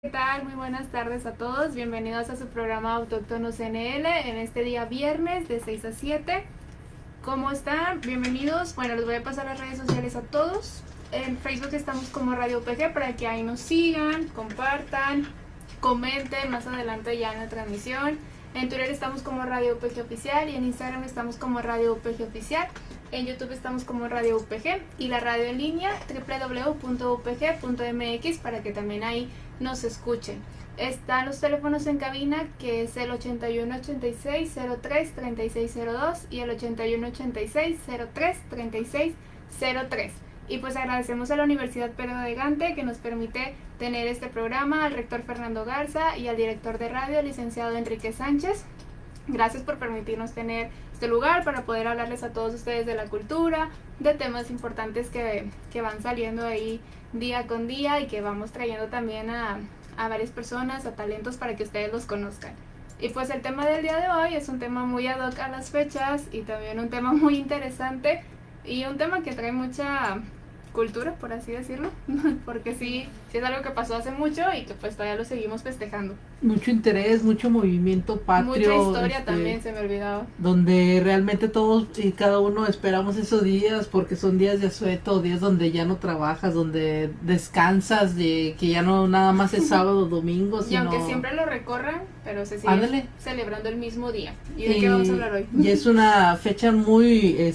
¿Qué tal? Muy buenas tardes a todos. Bienvenidos a su programa Autóctonos NL en este día viernes de 6 a 7. ¿Cómo están? Bienvenidos. Bueno, les voy a pasar las redes sociales a todos. En Facebook estamos como Radio UPG para que ahí nos sigan, compartan, comenten más adelante ya en la transmisión. En Twitter estamos como Radio UPG Oficial y en Instagram estamos como Radio UPG Oficial. En YouTube estamos como Radio UPG y la radio en línea www.upg.mx para que también ahí nos escuchen. Están los teléfonos en cabina, que es el 8186-03-3602 y el 8186-03-3603. Y pues agradecemos a la Universidad Pedro de Gante que nos permite tener este programa, al rector Fernando Garza y al director de radio, licenciado Enrique Sánchez. Gracias por permitirnos tener este lugar para poder hablarles a todos ustedes de la cultura, de temas importantes que van saliendo ahí día con día y que vamos trayendo también a varias personas, a talentos para que ustedes los conozcan. Y pues el tema del día de hoy es un tema muy ad hoc a las fechas y también un tema muy interesante y un tema que trae mucha cultura, por así decirlo, porque sí es algo que pasó hace mucho y que pues todavía lo seguimos festejando. Mucho interés, mucho movimiento patrio. Mucha historia también se me olvidaba. Donde realmente todos y cada uno esperamos esos días porque son días de asueto, días donde ya no trabajas, donde descansas, de que ya no nada más es sábado o domingo. Y aunque siempre lo recorran, pero se sigue celebrando el mismo día. ¿Y de qué vamos a hablar hoy? Y es una fecha muy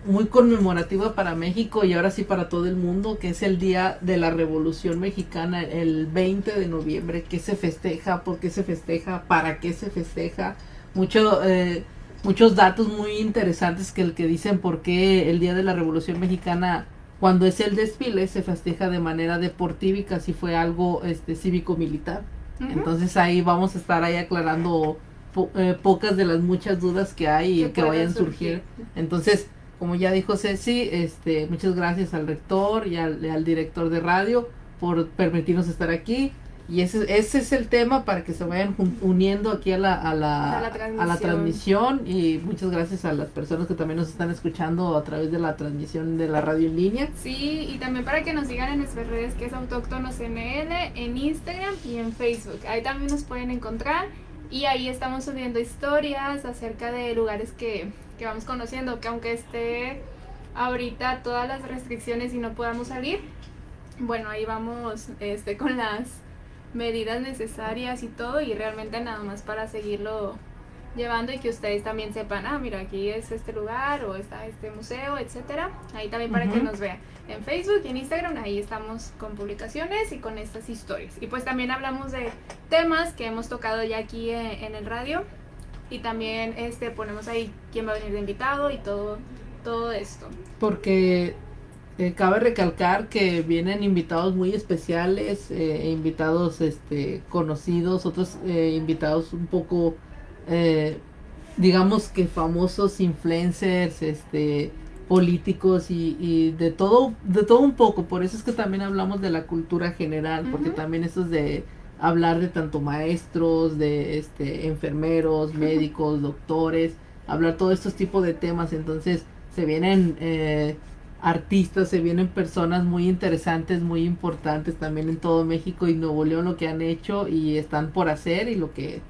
muy conmemorativa para México y ahora sí para todo el mundo, que es el día de la Revolución Mexicana, el 20 de noviembre. ¿Qué se festeja? ¿Por qué se festeja? ¿Para qué se festeja? Muchos datos muy interesantes que dicen por qué el día de la Revolución Mexicana, cuando es el desfile, se festeja de manera deportiva y casi fue algo cívico-militar. Entonces ahí vamos a estar ahí aclarando pocas de las muchas dudas que hay y que vayan a surgir. Entonces, como ya dijo Ceci, muchas gracias al rector y al director de radio por permitirnos estar aquí. Y ese es el tema para que se vayan uniendo aquí a la transmisión. Y muchas gracias a las personas que también nos están escuchando a través de la transmisión de la radio en línea. Sí, y también para que nos sigan en nuestras redes, que es Autóctonos NL, en Instagram y en Facebook. Ahí también nos pueden encontrar. Y ahí estamos subiendo historias acerca de lugares que vamos conociendo, que aunque esté ahorita todas las restricciones y no podamos salir, bueno, ahí vamos con las medidas necesarias y todo, y realmente nada más para seguirlo llevando y que ustedes también sepan, mira, aquí es este lugar o está este museo, etcétera. Ahí también para que nos vean en Facebook y en Instagram, ahí estamos con publicaciones y con estas historias. Y pues también hablamos de temas que hemos tocado ya aquí en el radio y también ponemos ahí quién va a venir de invitado y todo esto. Porque cabe recalcar que vienen invitados muy especiales, invitados conocidos, otros invitados un poco digamos que famosos, influencers, políticos y de todo un poco. Por eso es que también hablamos de la cultura general, porque también eso es de hablar de tanto maestros, de enfermeros, médicos, doctores, hablar todos estos tipos de temas. Entonces se vienen artistas, se vienen personas muy interesantes, muy importantes también en todo México y Nuevo León, lo que han hecho y están por hacer y lo que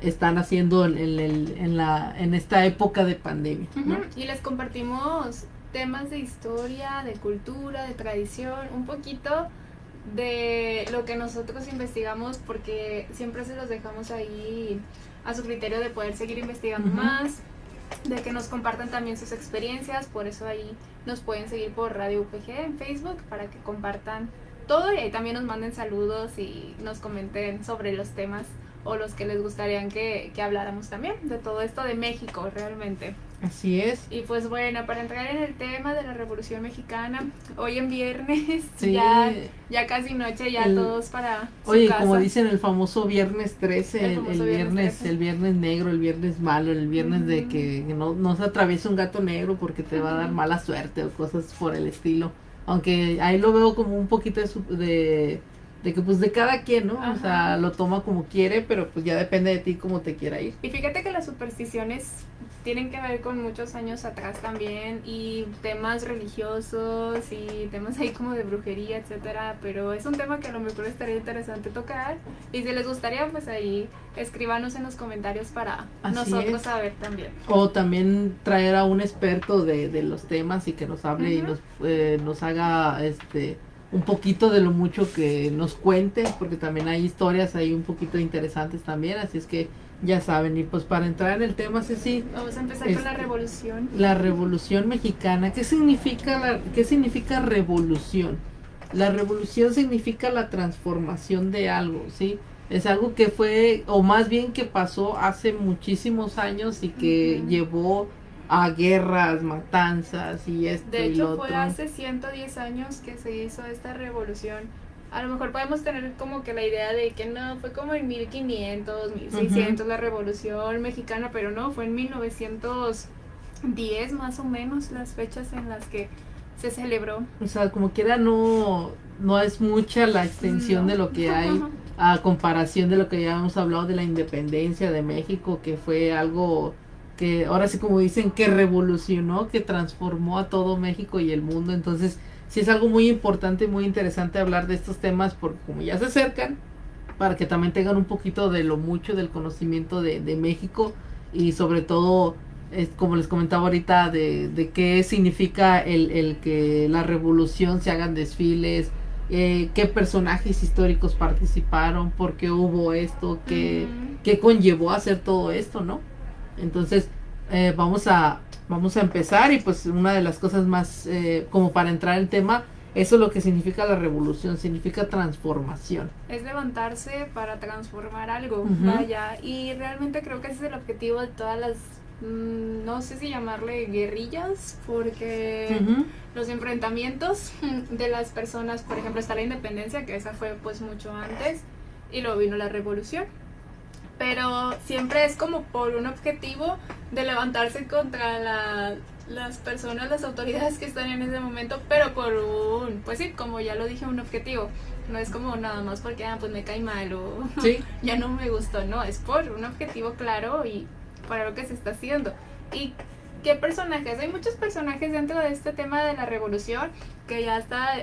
están haciendo en esta época de pandemia, ¿no? Y les compartimos temas de historia, de cultura, de tradición, un poquito de lo que nosotros investigamos, porque siempre se los dejamos ahí a su criterio de poder seguir investigando más, de que nos compartan también sus experiencias. Por eso ahí nos pueden seguir por Radio UPG en Facebook para que compartan todo y ahí también nos manden saludos y nos comenten sobre los temas o los que les gustarían que habláramos también de todo esto de México realmente. Así es. Y pues bueno, para entrar en el tema de la Revolución Mexicana, hoy en viernes, sí, ya casi noche, ya todos para su oye, casa. como dicen, el famoso viernes 13, el viernes negro, el viernes malo, el viernes de que no se atraviesa un gato negro porque te va a dar mala suerte o cosas por el estilo. Aunque ahí lo veo como un poquito de que pues de cada quien, ¿no? Ajá. O sea, lo toma como quiere, pero pues ya depende de ti cómo te quiera ir. Y fíjate que las supersticiones tienen que ver con muchos años atrás también y temas religiosos y temas ahí como de brujería, etcétera, pero es un tema que a lo mejor estaría interesante tocar y si les gustaría pues ahí escríbanos en los comentarios para Así nosotros es. saber también. O también traer a un experto de los temas y que nos hable y nos haga un poquito de lo mucho que nos cuente, porque también hay historias ahí un poquito interesantes también, así es que ya saben. Y pues para entrar en el tema, Ceci, Vamos a empezar con la revolución. la Revolución Mexicana. ¿Qué significa revolución? La revolución significa la transformación de algo, ¿sí? Es algo que fue, o más bien que pasó hace muchísimos años y que llevó a guerras, matanzas y esto De y hecho, lo otro. fue hace 110 años que se hizo esta revolución. A lo mejor podemos tener como que la idea de que no, fue como en 1500, 1600 la revolución mexicana, pero no, fue en 1910 más o menos las fechas en las que se celebró. O sea, como quiera no es mucha la extensión de lo que hay a comparación de lo que ya hemos hablado de la independencia de México, que fue algo que ahora sí como dicen que revolucionó, que transformó a todo México y el mundo. Entonces sí es algo muy importante y muy interesante hablar de estos temas porque como ya se acercan, para que también tengan un poquito de lo mucho del conocimiento de México y sobre todo como les comentaba ahorita de qué significa el que la revolución se hagan desfiles, qué personajes históricos participaron, por qué hubo esto, qué conllevó a hacer todo esto, ¿no? Entonces vamos a empezar y pues una de las cosas más como para entrar en tema, eso es lo que significa la revolución, significa transformación. Es levantarse para transformar algo, vaya, y realmente creo que ese es el objetivo de todas las, no sé si llamarle guerrillas, porque los enfrentamientos de las personas, por ejemplo, está la independencia, que esa fue pues mucho antes, y luego vino la revolución. Pero siempre es como por un objetivo de levantarse contra las personas, las autoridades que están en ese momento, pero por un, pues sí, como ya lo dije, un objetivo. No es como nada más porque, pues me cae mal o ¿sí? Ya no me gustó, no, es por un objetivo claro y para lo que se está haciendo. Y ¿qué personajes? Hay muchos personajes dentro de este tema de la revolución que ya hasta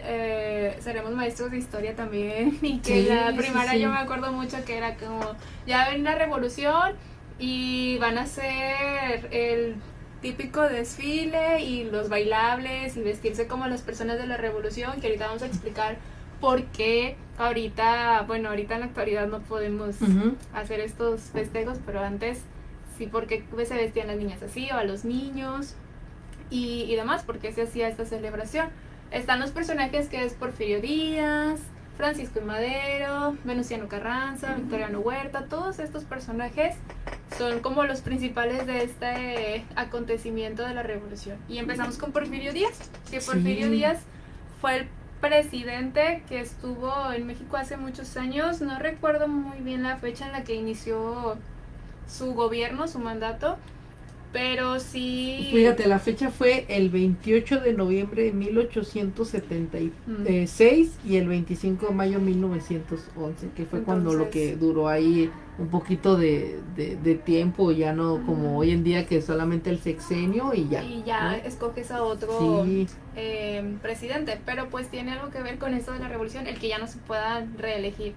seremos maestros de historia también y que la primaria yo me acuerdo mucho que era como ya ven la revolución y van a hacer el típico desfile y los bailables y vestirse como las personas de la revolución, que ahorita vamos a explicar por qué ahorita en la actualidad no podemos hacer estos festejos, pero antes sí, porque se vestían las niñas así o a los niños y demás, porque se hacía esta celebración. Están los personajes que es Porfirio Díaz, Francisco I. Madero, Venustiano Carranza, Victoriano Huerta. Todos estos personajes son como los principales de este acontecimiento de la revolución. Y empezamos con Porfirio Díaz, que Porfirio Díaz fue el presidente que estuvo en México hace muchos años. No recuerdo muy bien la fecha en la que inició su gobierno, su mandato, pero sí... Fíjate, la fecha fue el 28 de noviembre de 1876 y el 25 de mayo de 1911, que fue cuando lo que duró ahí un poquito de tiempo, ya no como hoy en día que solamente el sexenio y ya. Y ya, ¿no? Escoges a otro presidente, pero pues tiene algo que ver con esto de la revolución, el que ya no se pueda reelegir.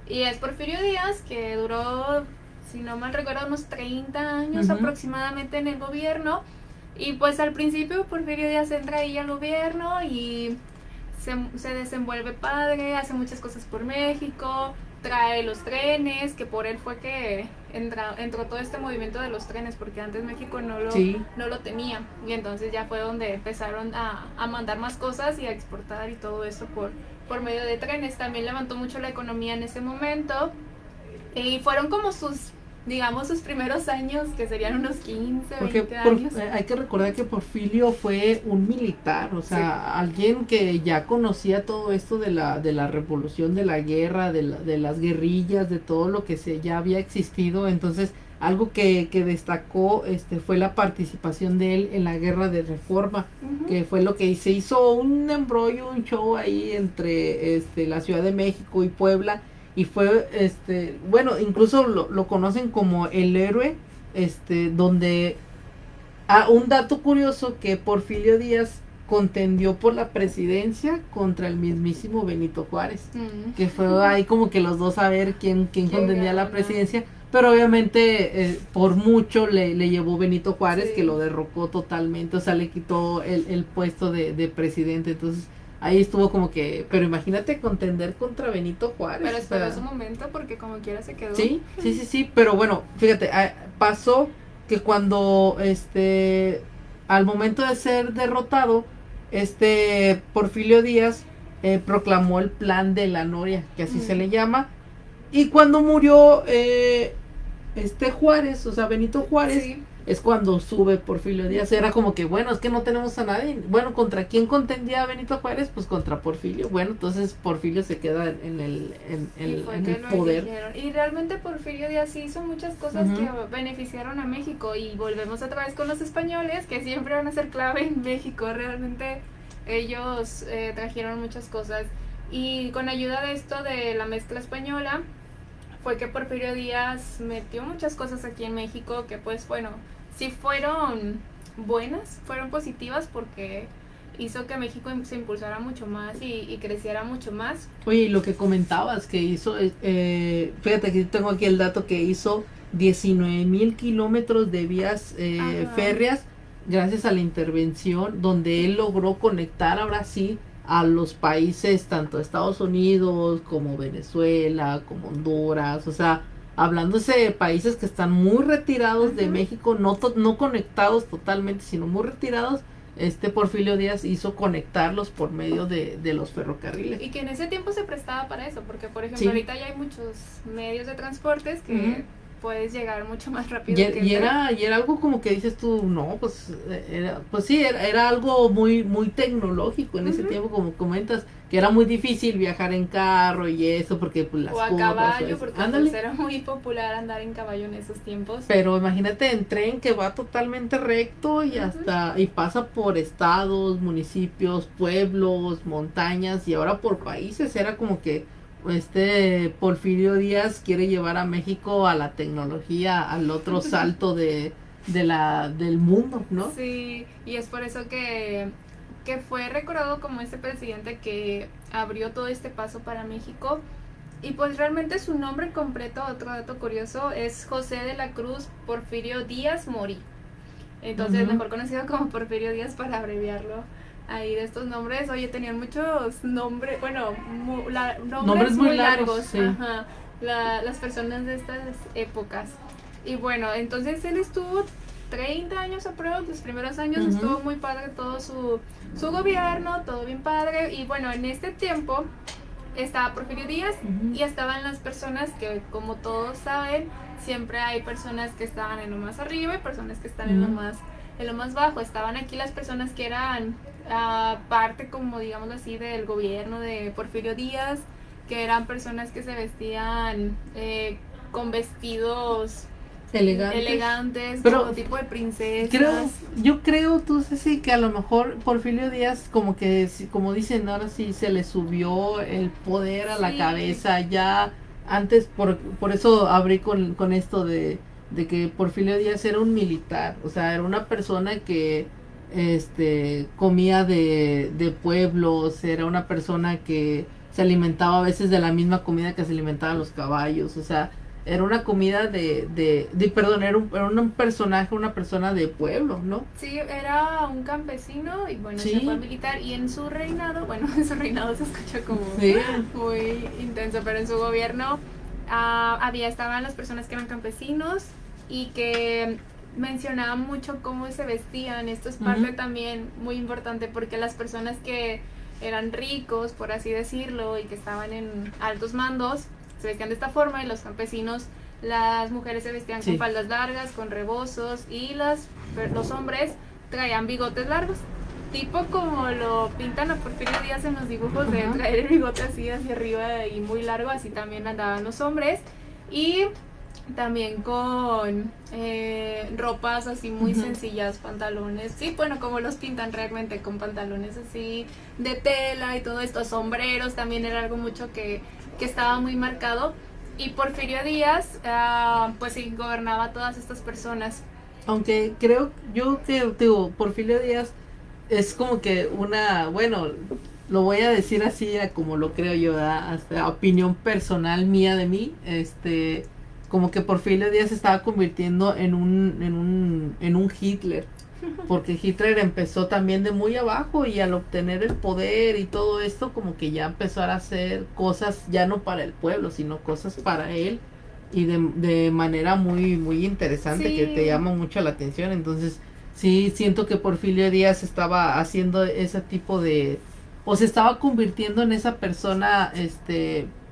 Y es Porfirio Díaz, que duró, si no mal recuerdo, unos 30 años aproximadamente en el gobierno. Y pues al principio Porfirio Díaz entra ahí al gobierno y se desenvuelve padre, hace muchas cosas por México, trae los trenes, que por él fue que entró todo este movimiento de los trenes, porque antes México no lo tenía. Y entonces ya fue donde empezaron a mandar más cosas y a exportar y todo eso por medio de trenes. También levantó mucho la economía en ese momento. Y fueron como sus primeros años, que serían unos 15, 20 años. Hay que recordar que Porfirio fue un militar, o sea, alguien que ya conocía todo esto de la revolución, de la guerra, de las guerrillas, de todo lo que ya había existido. Entonces, algo que destacó fue la participación de él en la guerra de Reforma, que fue lo que se hizo un embrollo, un show ahí entre la Ciudad de México y Puebla, y fue bueno, incluso lo conocen como el héroe, donde un dato curioso, que Porfirio Díaz contendió por la presidencia contra el mismísimo Benito Juárez, que fue ahí como que los dos a ver quién contendía la presidencia, pero obviamente por mucho le llevó Benito Juárez, que lo derrocó totalmente, o sea, le quitó el puesto de presidente. Entonces ahí estuvo como que, pero imagínate contender contra Benito Juárez. Pero esperó su momento, porque como quiera se quedó. Sí, pero bueno, fíjate, pasó que cuando al momento de ser derrotado, Porfirio Díaz proclamó el Plan de la Noria, que así se le llama, y cuando murió Juárez, o sea, Benito Juárez, es cuando sube Porfirio Díaz. Era como que, bueno, es que no tenemos a nadie. Bueno, ¿contra quién contendía Benito Juárez? Pues contra Porfirio. Bueno, entonces Porfirio se queda en el poder. Y realmente Porfirio Díaz hizo muchas cosas que beneficiaron a México, y volvemos otra vez con los españoles, que siempre van a ser clave en México. Realmente ellos trajeron muchas cosas, y con ayuda de esto de la mezcla española fue que Porfirio Díaz metió muchas cosas aquí en México que, pues bueno, sí fueron buenas, fueron positivas, porque hizo que México se impulsara mucho más y creciera mucho más. Oye, y lo que comentabas que hizo, fíjate que tengo aquí el dato, que hizo 19,000 kilómetros de vías férreas gracias a la intervención, donde él logró conectar ahora sí a los países, tanto Estados Unidos como Venezuela, como Honduras, o sea, hablándose de países que están muy retirados de México, no conectados totalmente, sino muy retirados. Porfirio Díaz hizo conectarlos por medio de los ferrocarriles. Y que en ese tiempo se prestaba para eso, porque por ejemplo ahorita ya hay muchos medios de transportes que puedes llegar mucho más rápido. Y era algo como que dices tú, no, pues era algo muy muy tecnológico en ese tiempo, como comentas, que era muy difícil viajar en carro y eso, porque pues las o a caballo, porque pues era muy popular andar en caballo en esos tiempos. Pero imagínate en tren, que va totalmente recto y y pasa por estados, municipios, pueblos, montañas, y ahora por países. Era como que Porfirio Díaz quiere llevar a México a la tecnología, al otro salto del mundo, ¿no? Sí, y es por eso que fue recordado como ese presidente que abrió todo este paso para México. Y pues realmente su nombre completo, otro dato curioso, es José de la Cruz Porfirio Díaz Morí. Entonces mejor conocido como Porfirio Díaz, para abreviarlo. Ahí de estos nombres, oye, tenían muchos nombres, bueno, nombres muy largos, sí. Las personas de estas épocas. Y bueno, entonces él estuvo 30 años aproximadamente, los primeros años estuvo muy padre todo su gobierno, todo bien padre. Y bueno, en este tiempo estaba Porfirio Díaz y estaban las personas que, como todos saben, siempre hay personas que estaban en lo más arriba y personas que están en lo más bajo. Estaban aquí las personas que eran parte, como digamos así, del gobierno de Porfirio Díaz, que eran personas que se vestían con vestidos elegantes, pero como tipo de princesas. Yo creo, tú Ceci, que a lo mejor Porfirio Díaz, como que, como dicen ahora, sí se le subió el poder a la cabeza. Ya antes, por eso abrí con esto de que Porfirio Díaz era un militar, o sea, era una persona que comía de pueblos, era una persona que se alimentaba a veces de la misma comida que se alimentaban los caballos, o sea, era una comida era un personaje, una persona de pueblo, ¿no? Sí, era un campesino y bueno, se fue militar, y en su reinado, en su reinado se escucha como muy intenso, pero en su gobierno estaban las personas que eran campesinos y que mencionaban mucho cómo se vestían. Esto es parte también muy importante, porque las personas que eran ricos, por así decirlo, y que estaban en altos mandos, se vestían de esta forma, y los campesinos, las mujeres se vestían con faldas largas, con rebozos, y los hombres traían bigotes largos, tipo como lo pintan a Porfirio Díaz en los dibujos, de traer el bigote así hacia arriba y muy largo. Así también andaban los hombres. Y también con ropas así muy sencillas, pantalones, sí, bueno, como los pintan realmente, con pantalones así de tela y todo esto, sombreros también era algo mucho que estaba muy marcado. Y Porfirio Díaz, pues sí, gobernaba a todas estas personas. Aunque creo, yo que digo, Porfirio Díaz es como que una, bueno, lo voy a decir así a como lo creo yo, ¿verdad? Hasta opinión personal mía de mí, como que Porfirio Díaz se estaba convirtiendo en un Hitler, porque Hitler empezó también de muy abajo y al obtener el poder y todo esto como que ya empezó a hacer cosas ya no para el pueblo, sino cosas para él y de manera muy muy interesante que te Sí, llama mucho la atención. Entonces sí siento que Porfirio Díaz estaba haciendo ese tipo de, o se estaba convirtiendo en esa persona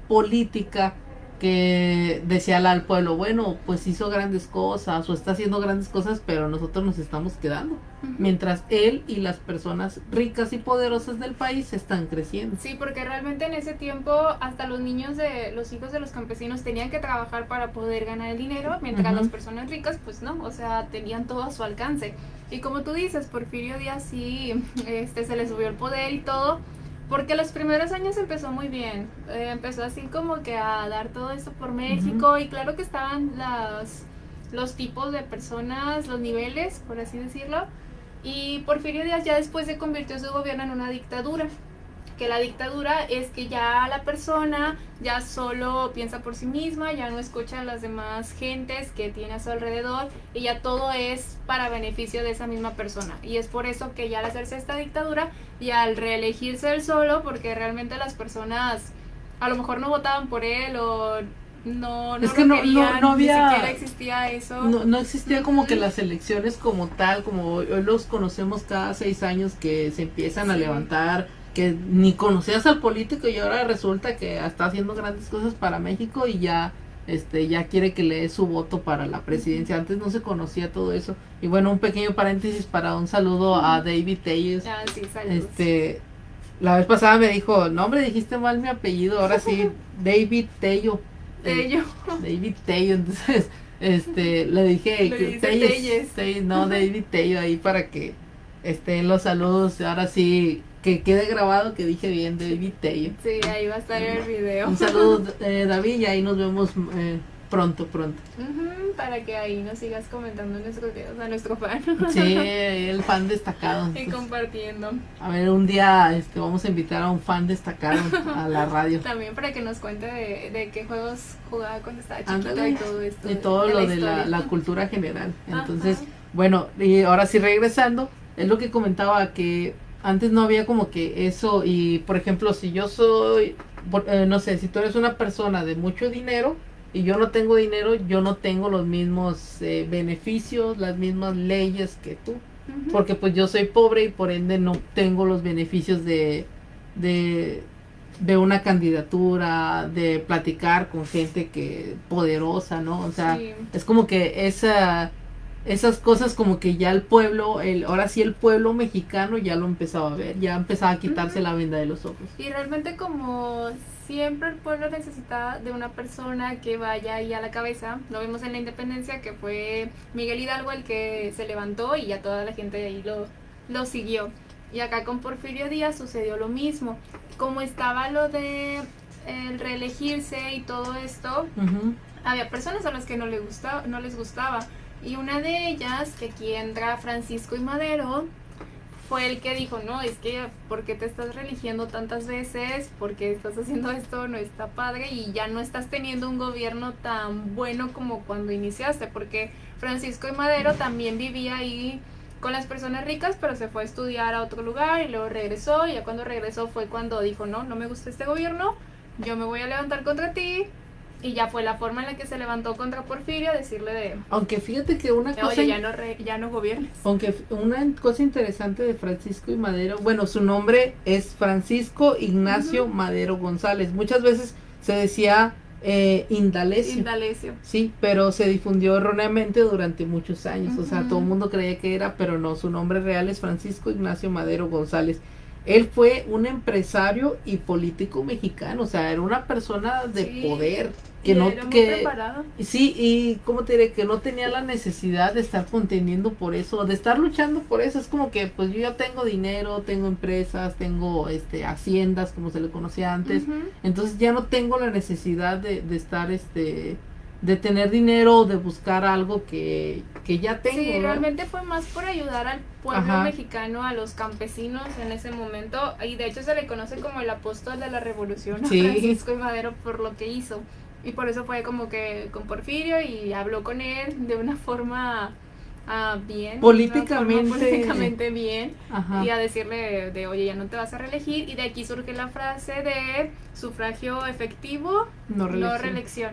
política que decía al pueblo, bueno, pues hizo grandes cosas o está haciendo grandes cosas, pero nosotros nos estamos quedando, mientras él y las personas ricas y poderosas del país están creciendo. sí, porque realmente en ese tiempo hasta los niños de los hijos de los campesinos tenían que trabajar para poder ganar el dinero, mientras las personas ricas pues no, o sea, tenían todo a su alcance. Y como tú dices, Porfirio Díaz sí, se le subió el poder y todo, porque los primeros años empezó muy bien, empezó así como que a dar todo esto por México y claro que estaban los tipos de personas, los niveles, por así decirlo, y Porfirio Díaz ya después se convirtió su gobierno en una dictadura, que la dictadura es que ya la persona ya solo piensa por sí misma, ya no escucha a las demás gentes que tiene a su alrededor y ya todo es para beneficio de esa misma persona. Y es por eso que ya al hacerse esta dictadura y al reelegirse él solo, porque realmente las personas a lo mejor no votaban por él o no Es que lo querían, no ni había, siquiera existía eso. no existía como que las elecciones como tal, como hoy los conocemos cada 6 años que se empiezan a levantar, que ni conocías al político y ahora resulta que está haciendo grandes cosas para México y ya quiere que le dé su voto para la presidencia. Antes no se conocía todo eso. Y bueno, un pequeño paréntesis para un saludo a David Telles. Sí, saludos. La vez pasada me dijo, no hombre, dijiste mal mi apellido, ahora sí, David Tello. Tello. David Tello, entonces, le dije, Telles, no, David Tello, ahí para que estén los saludos, ahora sí, que quede grabado que dije bien, David Tello. Sí, ahí va a estar el video. Un saludo, David, y ahí nos vemos pronto. Para que ahí nos sigas comentando nuestros videos a nuestro fan. Sí, el fan destacado. Y compartiendo. A ver, un día vamos a invitar a un fan destacado a la radio. También para que nos cuente de qué juegos jugaba cuando estaba chiquito. Ándale, Y todo esto. y todo lo de la cultura general. Entonces, bueno, y ahora sí regresando, es lo que comentaba, que antes no había como que eso. Y por ejemplo, si yo soy, no sé, si tú eres una persona de mucho dinero y yo no tengo dinero, yo no tengo los mismos beneficios, las mismas leyes que tú, porque pues yo soy pobre y por ende no tengo los beneficios de una candidatura, de platicar con gente que poderosa, ¿no? O sea, Sí. es como que esas cosas como que ya el pueblo, ahora sí el pueblo mexicano ya lo empezaba a ver, ya empezaba a quitarse la venda de los ojos. Y realmente como siempre el pueblo necesitaba de una persona que vaya ahí a la cabeza. Lo vimos en la independencia, que fue Miguel Hidalgo el que se levantó y ya toda la gente de ahí lo siguió. Y acá con Porfirio Díaz sucedió lo mismo. Como estaba lo de el reelegirse y todo esto, había personas a las que no les gustaba. Y una de ellas, que aquí entra Francisco I. Madero, fue el que dijo, no, es que ¿por qué te estás reeligiendo tantas veces? ¿Por qué estás haciendo esto? No está padre y ya no estás teniendo un gobierno tan bueno como cuando iniciaste, porque Francisco I. Madero también vivía ahí con las personas ricas, pero se fue a estudiar a otro lugar y luego regresó, y ya cuando regresó fue cuando dijo, no me gusta este gobierno, yo me voy a levantar contra ti. Y ya fue la forma en la que se levantó contra Porfirio, decirle de... Aunque fíjate que una cosa... Oye, ya no gobiernes. Aunque una cosa interesante de Francisco y Madero, bueno, su nombre es Francisco Ignacio Madero González. Muchas veces se decía Indalecio. Sí, pero se difundió erróneamente durante muchos años. O sea, todo el mundo creía que era, pero no, su nombre real es Francisco Ignacio Madero González. él fue un empresario y político mexicano, o sea, era una persona de Sí, poder, y que no, era muy que, preparado. sí, y cómo te diré, que no tenía la necesidad de estar conteniendo por eso, de estar luchando por eso, es como que, pues yo ya tengo dinero, tengo empresas, tengo, haciendas, como se le conocía antes, Ujú. entonces ya no tengo la necesidad de estar, de tener dinero o de buscar algo que ya Sí, tengo, ¿verdad? realmente fue más por ayudar al pueblo Ajá, mexicano, a los campesinos en ese momento, y de hecho se le conoce como el apóstol de la revolución a sí, Francisco I. Madero por lo que hizo. Y por eso fue como que con Porfirio y habló con él de una forma bien, una forma políticamente, políticamente bien, y ajá, a decirle de, oye, ya no te vas a reelegir, y de aquí surge la frase de sufragio efectivo, no no reelección. reelección,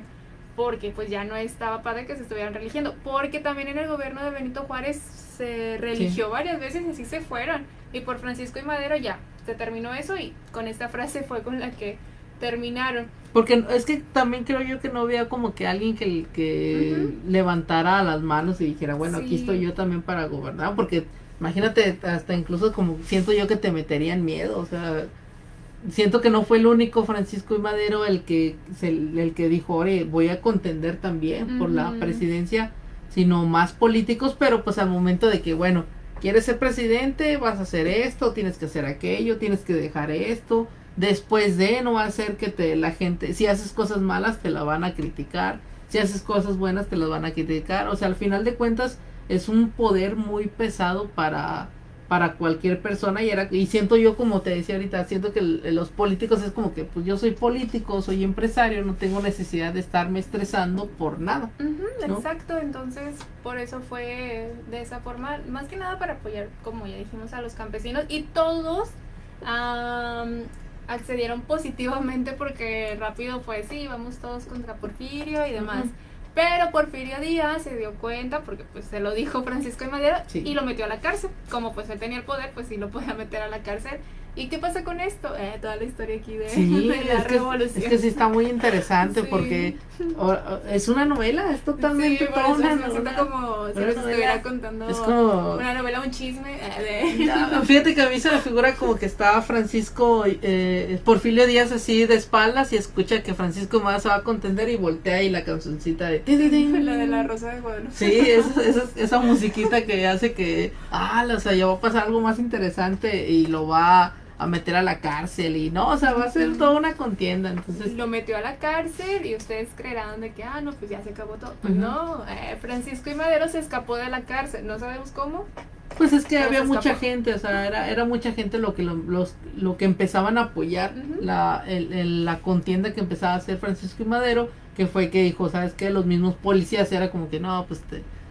porque pues ya no estaba padre que se estuvieran religiendo, porque también en el gobierno de Benito Juárez se Sí. religió varias veces y así se fueron, y por Francisco y Madero ya se terminó eso, y con esta frase fue con la que terminaron. Porque es que también creo yo que no había como que alguien que Ujú. levantara las manos y dijera, bueno, aquí estoy Sí, yo también para gobernar, porque imagínate, hasta incluso como siento yo que te meterían miedo, o sea, siento que no fue el único Francisco y Madero el que dijo, oye, voy a contender también por la ujú. presidencia, sino más políticos, pero pues al momento de que, bueno, quieres ser presidente, vas a hacer esto, tienes que hacer aquello, tienes que dejar esto, después de, no va a ser que la gente, si haces cosas malas te la van a criticar, si haces cosas buenas te las van a criticar, o sea, al final de cuentas es un poder muy pesado para cualquier persona y siento yo, como te decía ahorita, siento que los políticos es como que pues yo soy político, soy empresario, no tengo necesidad de estarme estresando por nada, Ujú, ¿no? exacto, entonces por eso fue de esa forma, más que nada para apoyar, como ya dijimos, a los campesinos, y todos am, accedieron positivamente porque rápido fue, sí, vamos todos contra Porfirio y demás. Ujú, Pero Porfirio Díaz se dio cuenta, porque pues se lo dijo Francisco de Madero, sí. y lo metió a la cárcel. Como pues él tenía el poder, pues sí lo podía meter a la cárcel. ¿Y qué pasa con esto? Toda la historia aquí de, Sí, de la es revolución. que sí está muy interesante Sí. porque es una novela, es Sí, totalmente por toda eso me siento como si una nos estuviera novela, es contando como una novela, un chisme no, de... fíjate que a mí se me figura como que estaba Francisco, Porfirio Díaz así de espaldas y escucha que Francisco más se va a contender y voltea y la cancioncita de ti, ti, la de la tin. Rosa de Guadalupe. Sí, esa musiquita que hace que, o sea, ya va a pasar algo más interesante y lo va a meter a la cárcel y no, o sea, va a ser toda una contienda, entonces, Lo metió a la cárcel y ustedes creerán de que, no, pues ya se acabó todo. Pues ujú. no, Francisco y Madero se escapó de la cárcel, no sabemos cómo, Pues es que pero se había mucha escapó. gente, o sea, era mucha gente lo que empezaban a apoyar Ujú. la contienda que empezaba a hacer Francisco y Madero, que fue que dijo, ¿sabes qué? Los mismos policías era como que no, pues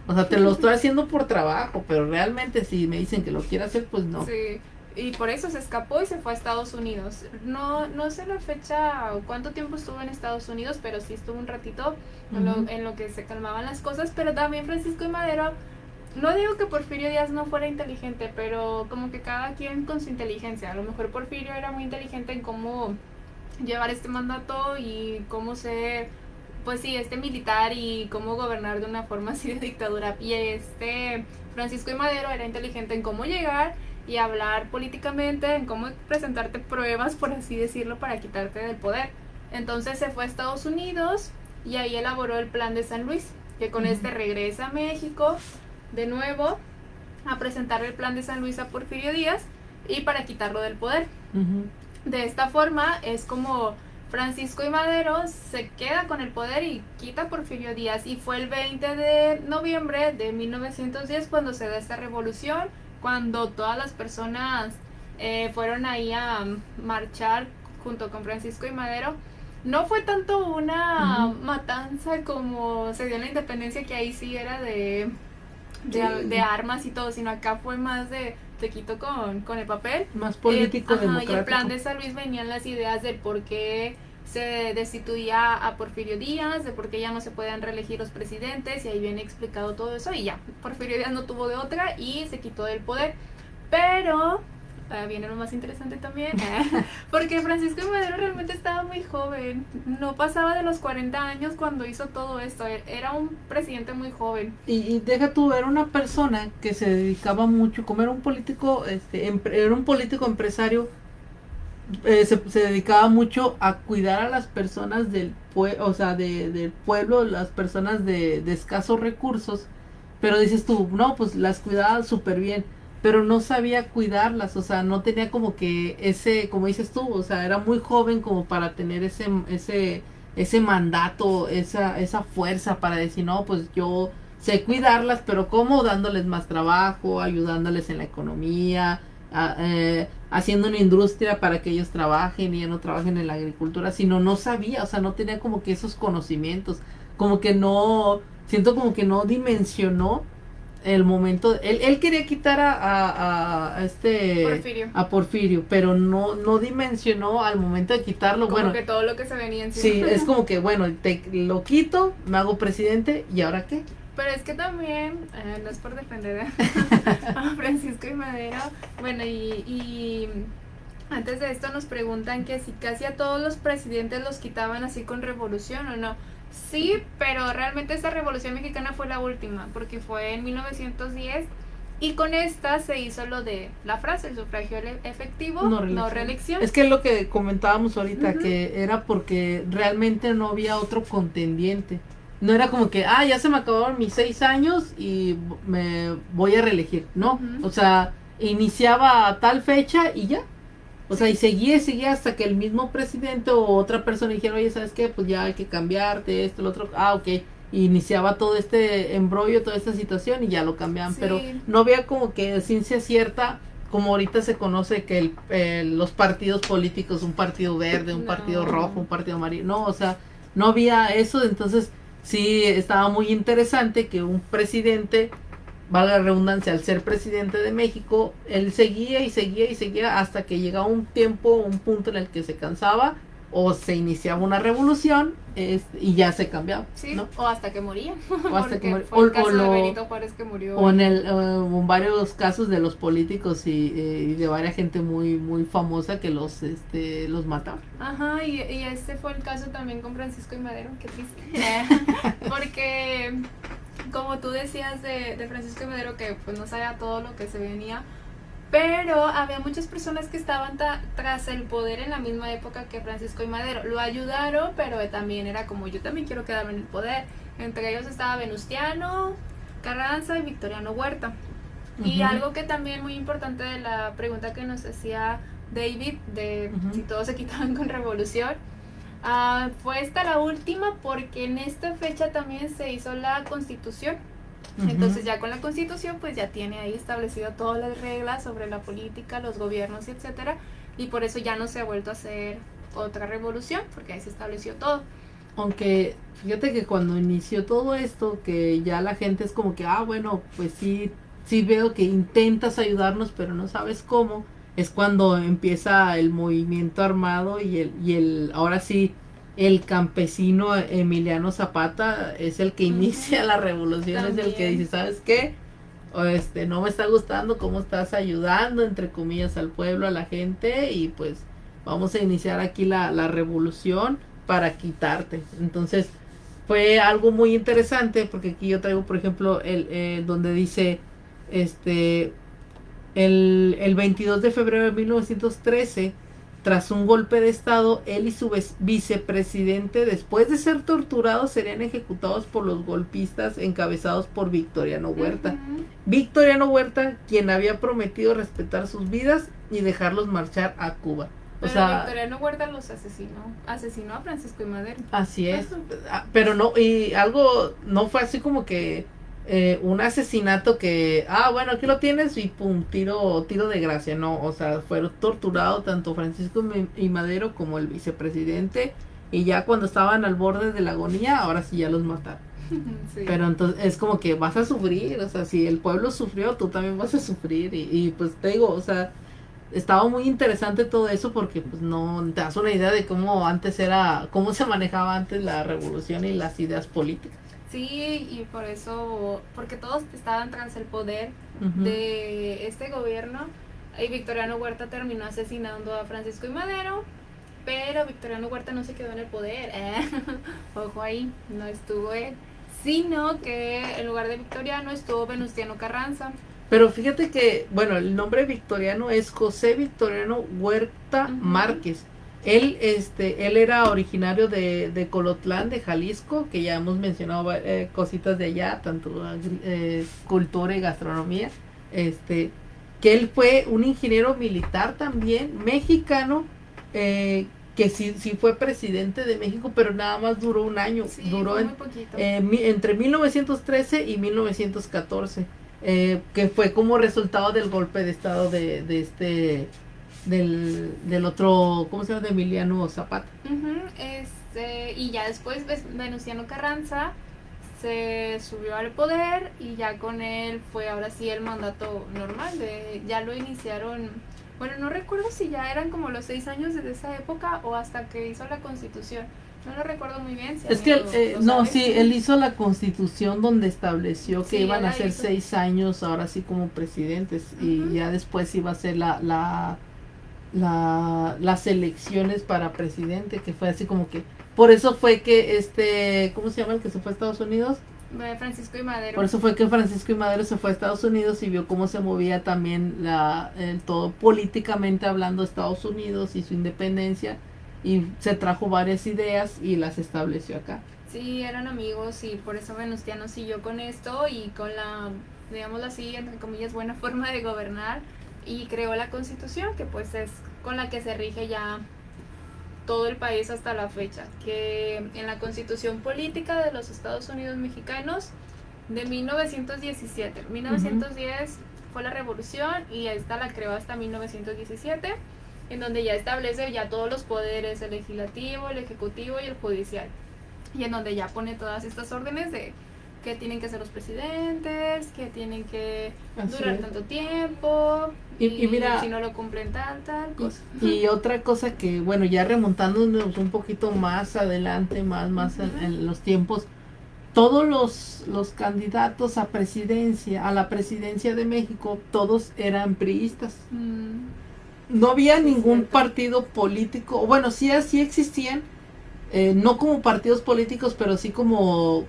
o sea, te lo estoy haciendo por trabajo, pero realmente si me dicen que lo quiero hacer, pues no. Sí, y por eso se escapó y se fue a Estados Unidos. No, no sé la fecha o cuánto tiempo estuvo en Estados Unidos, pero sí estuvo un ratito Ujú, en lo que se calmaban las cosas. Pero también Francisco y Madero, no digo que Porfirio Díaz no fuera inteligente, pero como que cada quien con su inteligencia. A lo mejor Porfirio era muy inteligente en cómo llevar este mandato y cómo ser, pues sí, militar y cómo gobernar de una forma así de dictadura. Y Francisco y Madero era inteligente en cómo llegar y hablar políticamente, en cómo presentarte pruebas, por así decirlo, para quitarte del poder. Entonces se fue a Estados Unidos y ahí elaboró el plan de San Luis, que con ujú, este regresa a México de nuevo a presentar el plan de San Luis a Porfirio Díaz y para quitarlo del poder. ujú. De esta forma es como Francisco y Madero se queda con el poder y quita a Porfirio Díaz. Y fue el 20 de noviembre de 1910 cuando se da esta revolución, cuando todas las personas fueron ahí a marchar junto con Francisco y Madero. No fue tanto una Ujú. matanza como se dio en la independencia, que ahí sí era de Sí, armas y todo, sino acá fue más de te quito con el papel. más político, Ajá, y el plan democrático. de San Luis venían las ideas de por qué se destituía a Porfirio Díaz, de por qué ya no se podían reelegir los presidentes, y ahí viene explicado todo eso, y ya, Porfirio Díaz no tuvo de otra y se quitó del poder. Pero viene lo más interesante también, porque Francisco I. Madero realmente estaba muy joven, no pasaba de los 40 años cuando hizo todo esto, era un presidente muy joven. Y deja tú, era una persona que se dedicaba mucho, como era un político, era un político empresario, se dedicaba mucho a cuidar a las personas del pueblo, o sea, del pueblo, las personas de escasos recursos, pero dices tú, no, pues las cuidaba súper bien, pero no sabía cuidarlas, o sea, no tenía como que ese, como dices tú, o sea, era muy joven como para tener ese mandato, esa fuerza para decir, no, pues yo sé cuidarlas, pero ¿cómo? Dándoles más trabajo, ayudándoles en la economía, haciendo una industria para que ellos trabajen y ya no trabajen en la agricultura, sino no sabía, o sea, no tenía como que esos conocimientos, como que no, siento como que no dimensionó el momento, él quería quitar Porfirio. a Porfirio, pero no dimensionó al momento de quitarlo, Como bueno, que todo lo que se venía encima. sí, es como que, bueno, te lo quito, me hago presidente, ¿y ahora qué? Pero es que también, no es por defender a Francisco I. Madero, bueno, y antes de esto nos preguntan que si casi a todos los presidentes los quitaban así con revolución o no. Sí, pero realmente esta revolución mexicana fue la última, porque fue en 1910 y con esta se hizo lo de la frase, el sufragio efectivo, no reelección. Es que es lo que comentábamos ahorita, que era porque realmente no había otro contendiente. No era como que, ya se me acabaron mis 6 años y me voy a reelegir, ¿no? O sea, iniciaba a tal fecha y ya. O sea, y seguía hasta que el mismo presidente o otra persona dijera, oye, ¿sabes qué? Pues ya hay que cambiarte esto, lo otro. Ok. Y iniciaba todo este embrollo, toda esta situación y ya lo cambiaban. Sí. Pero no había como que ciencia cierta, como ahorita se conoce que los partidos políticos, un partido verde, un partido rojo, un partido amarillo. No, o sea, no había eso. Entonces, sí, estaba muy interesante que un presidente, valga la redundancia, al ser presidente de México, él seguía y seguía hasta que llegaba un punto en el que se cansaba o se iniciaba una revolución y ya se cambiaba, sí, ¿no? O hasta que moría. O hasta que moría. Fue el caso de Benito Juárez que murió. O en varios casos de los políticos y de varias gente muy muy famosa que los mataron. Ajá, y este fue el caso también con Francisco I. Madero, qué triste. Porque como tú decías de Francisco I. Madero, que pues no sabía todo lo que se venía, pero había muchas personas que estaban tras el poder en la misma época que Francisco I. Madero. Lo ayudaron, pero también era como, yo también quiero quedarme en el poder. Entre ellos estaba Venustiano Carranza y Victoriano Huerta. Y algo que también muy importante de la pregunta que nos hacía David, de si todos se quitaban con revolución, fue esta la última, porque en esta fecha también se hizo la Constitución. Entonces ya con la Constitución pues ya tiene ahí establecido todas las reglas sobre la política, los gobiernos, etcétera, y por eso ya no se ha vuelto a hacer otra revolución, porque ahí se estableció todo. Aunque fíjate que cuando inició todo esto, que ya la gente es como que, bueno, pues sí veo que intentas ayudarnos, pero no sabes cómo, es cuando empieza el movimiento armado y el ahora sí, el campesino Emiliano Zapata es el que inicia la revolución, también. Es el que dice, ¿sabes qué? No me está gustando cómo estás ayudando, entre comillas, al pueblo, a la gente, y pues vamos a iniciar aquí la revolución para quitarte. Entonces fue algo muy interesante, porque aquí yo traigo, por ejemplo, donde dice, el 22 de febrero de 1913, tras un golpe de estado, él y su vicepresidente, después de ser torturados, serían ejecutados por los golpistas encabezados por Victoriano Huerta. Victoriano Huerta, quien había prometido respetar sus vidas y dejarlos marchar a Cuba. Pero Victoriano Huerta los asesinó a Francisco I. Madero. Así es, pero no, y algo, no fue así como que un asesinato que, bueno, aquí lo tienes y pum, tiro de gracia, no, o sea, fueron torturados tanto Francisco I. Madero como el vicepresidente, y ya cuando estaban al borde de la agonía, ahora sí ya los mataron. Sí. Pero entonces es como que vas a sufrir, o sea, si el pueblo sufrió, tú también vas a sufrir, y pues te digo, o sea, estaba muy interesante todo eso, porque pues no te das una idea de cómo se manejaba antes la revolución y las ideas políticas. Sí, y por eso, porque todos estaban tras el poder de este gobierno, y Victoriano Huerta terminó asesinando a Francisco I. Madero, pero Victoriano Huerta no se quedó en el poder, ojo ahí, no estuvo él, sino que en lugar de Victoriano estuvo Venustiano Carranza. Pero fíjate que, bueno, el nombre Victoriano es José Victoriano Huerta Márquez. Él era originario de Colotlán, de Jalisco, que ya hemos mencionado cositas de allá, tanto cultura y gastronomía. Que él fue un ingeniero militar también, mexicano, que sí fue presidente de México, pero nada más duró un año. Sí, duró muy poquito. Entre 1913 y 1914. Que fue como resultado del golpe de estado del otro, ¿cómo se llama? De Emiliano Zapata. Y ya después Venustiano Carranza se subió al poder y ya con él fue ahora sí el mandato normal, ya lo iniciaron, bueno, no recuerdo si ya eran como los 6 años desde esa época o hasta que hizo la Constitución. No lo recuerdo muy bien. Si es que él hizo la Constitución donde estableció que iban a ser 6 años ahora sí como presidentes y ya después iba a ser las elecciones para presidente, que fue así como que por eso fue que ¿cómo se llama el que se fue a Estados Unidos? Francisco I. Madero. Por eso fue que Francisco I. Madero se fue a Estados Unidos y vio cómo se movía también todo políticamente hablando Estados Unidos y su independencia, y se trajo varias ideas y las estableció acá. Sí, eran amigos y por eso Venustiano siguió con esto y con la, digámoslo así, entre comillas, buena forma de gobernar, y creó la Constitución, que pues es con la que se rige ya todo el país hasta la fecha, que en la Constitución Política de los Estados Unidos Mexicanos de 1917, 1910 fue la revolución y esta la creó hasta 1917, en donde ya establece ya todos los poderes, el legislativo, el ejecutivo y el judicial, y en donde ya pone todas estas órdenes de que tienen que ser los presidentes, que tienen que durar tanto tiempo, y mira, si no lo cumplen tal cosa. Y otra cosa que, bueno, ya remontándonos un poquito más adelante, más en los tiempos, todos los candidatos a la presidencia de México, todos eran priistas. No había ningún partido político, bueno, sí existían, no como partidos políticos, pero sí como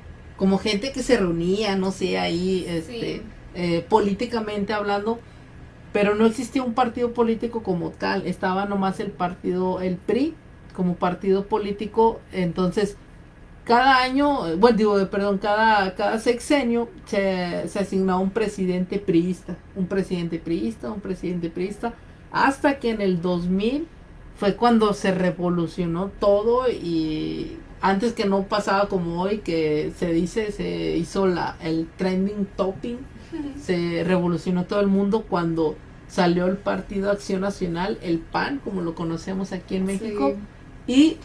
gente que se reunía, no sé, ahí, políticamente hablando, pero no existía un partido político como tal, estaba nomás el PRI, como partido político. Entonces, cada año, cada sexenio se asignaba un presidente priista, hasta que en el 2000 fue cuando se revolucionó todo, y antes que no pasaba como hoy, que se hizo el trending topping, se revolucionó todo el mundo cuando salió el Partido Acción Nacional, el PAN, como lo conocemos aquí en México, y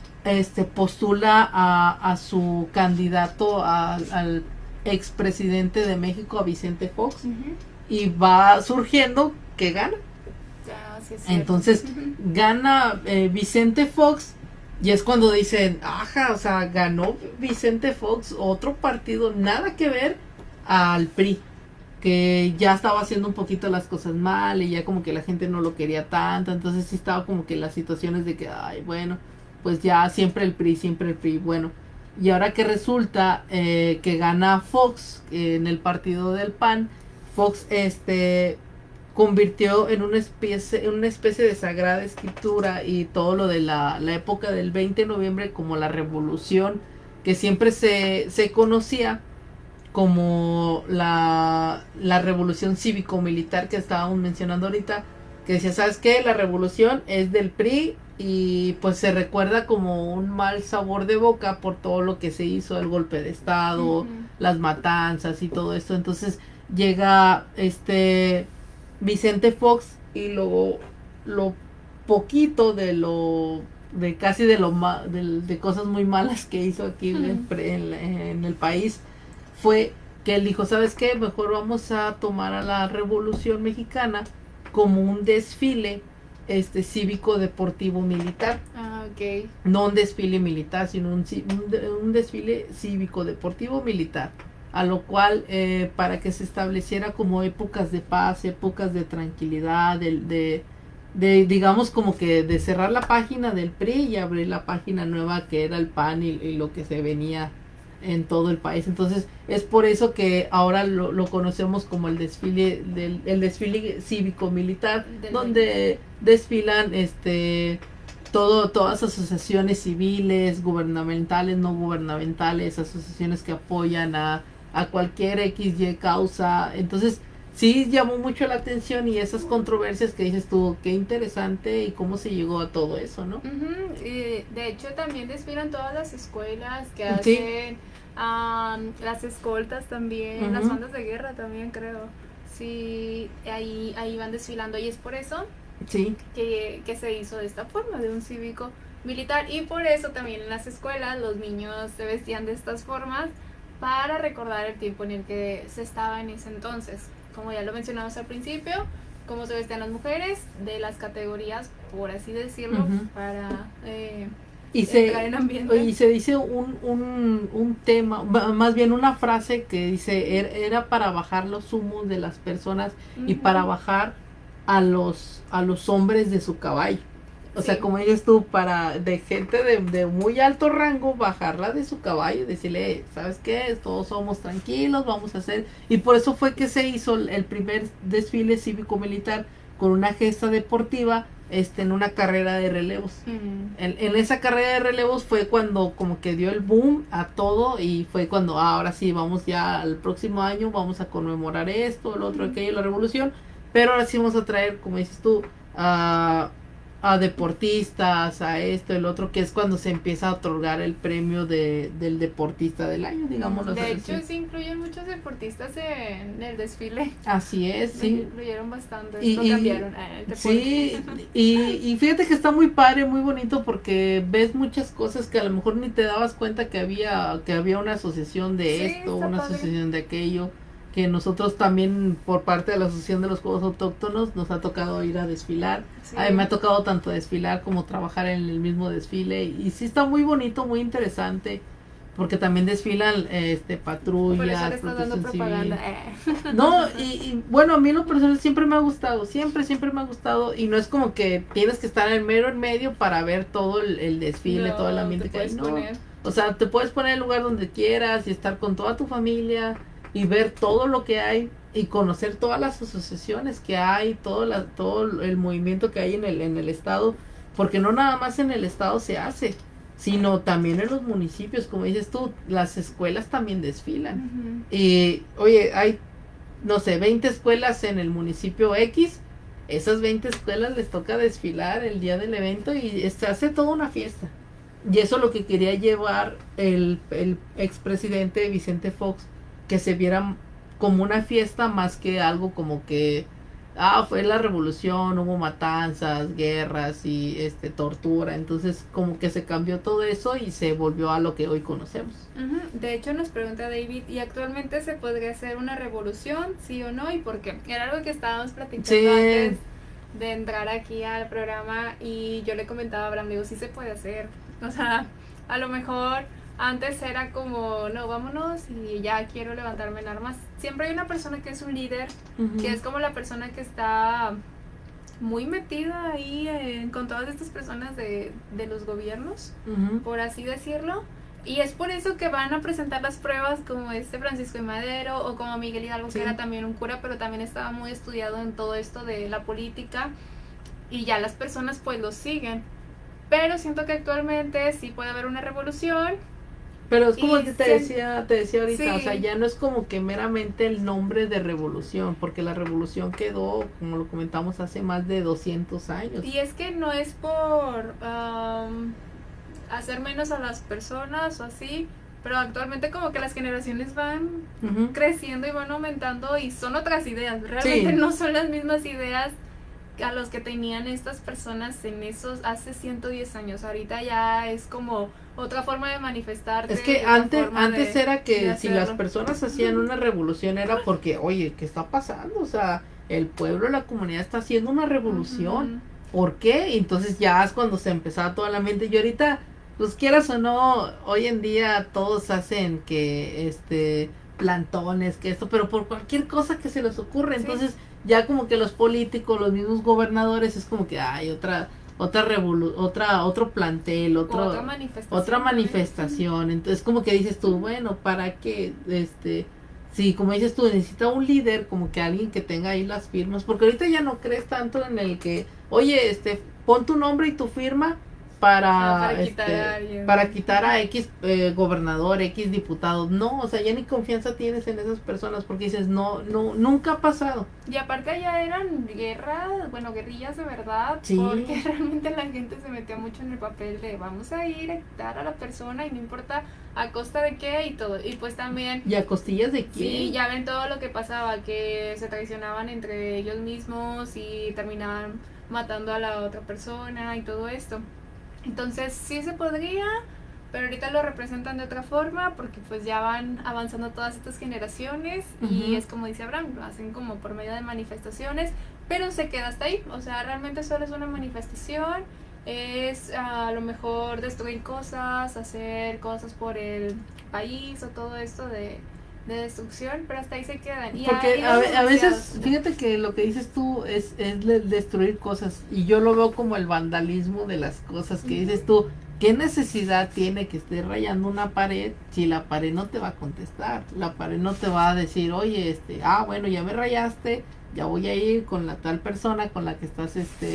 postula a su candidato al expresidente de México, a Vicente Fox, y va surgiendo que gana. Entonces gana Vicente Fox, y es cuando dicen, o sea, ganó Vicente Fox, otro partido nada que ver al PRI, que ya estaba haciendo un poquito las cosas mal y ya como que la gente no lo quería tanto. Entonces sí estaba como que las situaciones de que, bueno, pues ya siempre el PRI, bueno. Y ahora que resulta que gana Fox en el partido del PAN, Fox convirtió en una especie de sagrada escritura y todo lo de la época del 20 de noviembre como la revolución que siempre se conocía como la revolución cívico-militar que estábamos mencionando ahorita, que decía, ¿sabes qué? La revolución es del PRI, y pues se recuerda como un mal sabor de boca por todo lo que se hizo, el golpe de estado, las matanzas y todo esto. Entonces llega Vicente Fox, y luego lo poquito de cosas muy malas que hizo aquí en el país fue que él dijo, ¿sabes qué? Mejor vamos a tomar a la Revolución Mexicana como un desfile cívico deportivo militar. Okay. No un desfile militar, sino un desfile cívico deportivo militar. a lo cual para que se estableciera como épocas de paz, épocas de tranquilidad, de digamos como que de cerrar la página del PRI y abrir la página nueva que era el PAN y lo que se venía en todo el país. Entonces es por eso que ahora lo conocemos como el desfile el desfile cívico militar, donde desfilan todas asociaciones civiles, gubernamentales, no gubernamentales, asociaciones que apoyan a cualquier XY causa. Entonces sí llamó mucho la atención, y esas controversias que dices tú, qué interesante y cómo se llegó a todo eso, ¿no? Y de hecho también desfilan todas las escuelas que Sí. hacen, las escoltas también, las bandas de guerra también creo. Sí, ahí van desfilando, y es por eso Sí. que se hizo de esta forma, de un cívico militar, y por eso también en las escuelas los niños se vestían de estas formas para recordar el tiempo en el que se estaba en ese entonces. Como ya lo mencionamos al principio, cómo se vestían las mujeres de las categorías, por así decirlo, para entrar en ambiente. Y se dice un tema, más bien una frase que dice, era para bajar los humos de las personas y para bajar a los hombres de su caballo. O sea, como dices tú, para de gente de muy alto rango, bajarla de su caballo y decirle, ¿sabes qué? Todos somos tranquilos, vamos a hacer. Y por eso fue que se hizo el primer desfile cívico-militar con una gesta deportiva, en una carrera de relevos. En esa carrera de relevos fue cuando como que dio el boom a todo, y fue cuando ahora sí, vamos ya al próximo año, vamos a conmemorar esto, el otro, aquello, la revolución. Pero ahora sí vamos a traer, como dices tú, a deportistas, a esto, el otro, que es cuando se empieza a otorgar el premio del deportista del año, digamos. De hecho, sí incluyen muchos deportistas en el desfile. Así es, sí. Incluyeron bastante, lo cambiaron. Sí, y fíjate que está muy padre, muy bonito, porque ves muchas cosas que a lo mejor ni te dabas cuenta que había una asociación de esto, una asociación de aquello, que nosotros también, por parte de la Asociación de los Pueblos Autóctonos, nos ha tocado ir a desfilar. A mí me ha tocado tanto desfilar como trabajar en el mismo desfile, y sí está muy bonito, muy interesante, porque también desfilan patrullas, protección civil. No, y bueno, a mí en lo personal siempre me ha gustado, siempre me ha gustado, y no es como que tienes que estar en medio para ver todo el desfile, todo el ambiente que hay. No, o sea, te puedes poner en el lugar donde quieras y estar con toda tu familia y ver todo lo que hay y conocer todas las asociaciones que hay, todo el movimiento que hay en el estado, porque no nada más en el estado se hace, sino también en los municipios, como dices tú, las escuelas también desfilan. Y oye, hay, no sé, 20 escuelas en el municipio X, esas 20 escuelas les toca desfilar el día del evento, y se hace toda una fiesta. Y eso es lo que quería llevar el expresidente Vicente Fox, que se viera como una fiesta más que algo como que fue la revolución, hubo matanzas, guerras y tortura. Entonces como que se cambió todo eso y se volvió a lo que hoy conocemos. De hecho nos pregunta David, ¿y actualmente se podría hacer una revolución, sí o no, y por qué? Era algo que estábamos platicando antes de entrar aquí al programa, y yo le comentaba a Abraham, digo, sí se puede hacer. O sea, a lo mejor antes era como, no, vámonos y ya quiero levantarme en armas. Siempre hay una persona que es un líder, que es como la persona que está muy metida ahí con todas estas personas de los gobiernos, por así decirlo. Y es por eso que van a presentar las pruebas como Francisco de Madero o como Miguel Hidalgo, que era también un cura, pero también estaba muy estudiado en todo esto de la política, y ya las personas pues lo siguen. Pero siento que actualmente sí puede haber una revolución. Pero es como te decía ahorita, o sea, ya no es como que meramente el nombre de revolución, porque la revolución quedó, como lo comentamos, hace más de 200 años. Y es que no es por hacer menos a las personas o así, pero actualmente como que las generaciones van creciendo y van aumentando, y son otras ideas, realmente no son las mismas ideas a los que tenían estas personas en esos hace 110 años. Ahorita ya es como otra forma de manifestarte. Es que antes era que si las personas hacían una revolución era porque, oye, ¿qué está pasando? O sea, el pueblo, la comunidad está haciendo una revolución. ¿Por qué? Entonces ya es cuando se empezaba toda la mente. Y ahorita pues quieras o no, hoy en día todos hacen que, plantones, que esto, pero por cualquier cosa que se les ocurre, Sí. entonces ya como que los políticos, los mismos gobernadores, es como que hay otro plantel, otra manifestación, entonces como que dices tú, bueno, ¿para qué? Sí, como dices tú, necesita un líder, como que alguien que tenga ahí las firmas, porque ahorita ya no crees tanto en el que, oye, pon tu nombre y tu firma para quitar a X gobernador, X diputado. No, o sea, ya ni confianza tienes en esas personas porque dices, no, no, nunca ha pasado. Y aparte allá eran guerras, bueno, guerrillas de verdad, Sí. porque realmente la gente se metía mucho en el papel de vamos a ir a quitar a la persona y no importa a costa de qué y todo. Y pues también... ¿Y a costillas de quién? Sí, ya ven todo lo que pasaba, que se traicionaban entre ellos mismos y terminaban matando a la otra persona y todo esto. Entonces sí se podría, pero ahorita lo representan de otra forma porque pues ya van avanzando todas estas generaciones y es como dice Abraham, lo hacen como por medio de manifestaciones, pero se queda hasta ahí, o sea, realmente solo es una manifestación, es a lo mejor destruir cosas, hacer cosas por el país o todo esto de destrucción, pero hasta ahí se quedan. Y porque a veces, fíjate que lo que dices tú es destruir cosas y yo lo veo como el vandalismo de las cosas que dices tú. ¿Qué necesidad tiene que esté rayando una pared si la pared no te va a contestar? La pared no te va a decir, oye, bueno, ya me rayaste, ya voy a ir con la tal persona con la que estás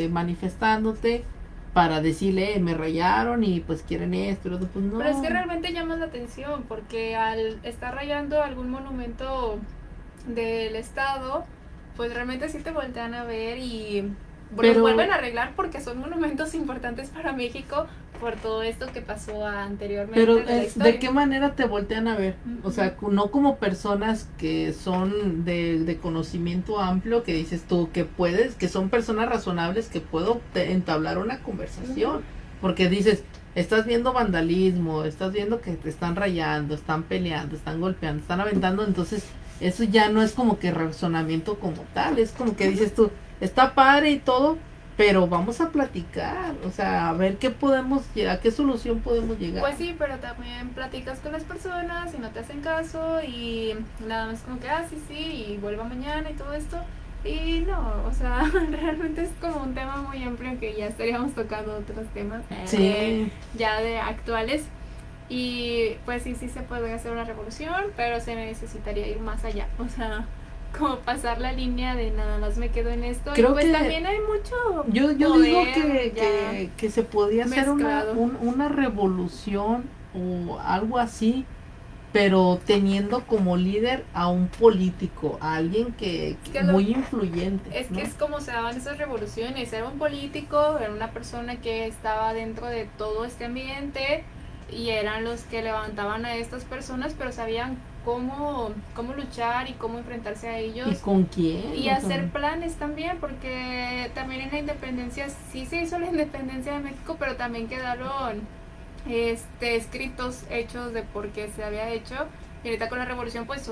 manifestándote para decirle, me rayaron y pues quieren esto, y lo otro, pues no. Pero es que realmente llama la atención porque al estar rayando algún monumento del estado, pues realmente sí te voltean a ver y los vuelven a arreglar porque son monumentos importantes para México por todo esto que pasó anteriormente. Pero ¿de qué manera te voltean a ver? O sea, no como personas que son de conocimiento amplio, que dices tú que puedes, que son personas razonables, que puedo entablar una conversación, porque dices, estás viendo vandalismo, estás viendo que te están rayando, están peleando, están golpeando, están aventando, entonces eso ya no es como que razonamiento como tal, es como que dices tú, está padre y todo, pero vamos a platicar, o sea, a ver a qué solución podemos llegar. Pues sí, pero también platicas con las personas y no te hacen caso y nada más como que, sí, y vuelva mañana y todo esto. Y no, o sea, realmente es como un tema muy amplio que ya estaríamos tocando otros temas ya de actuales. Y pues sí se podría hacer una revolución, pero se necesitaría ir más allá, o sea, como pasar la línea de nada más me quedo en esto. Creo y pues que también hay mucho yo digo que se podía hacer una revolución o algo así, pero teniendo como líder a un político, a alguien que muy influyente. Es que es como se daban esas revoluciones, era un político, era una persona que estaba dentro de todo este ambiente y eran los que levantaban a estas personas, pero sabían cómo luchar y cómo enfrentarse a ellos. ¿Y con quién? Y hacer planes también, porque también en la independencia, sí se hizo la independencia de México, pero también quedaron escritos hechos de por qué se había hecho. Y ahorita con la revolución pues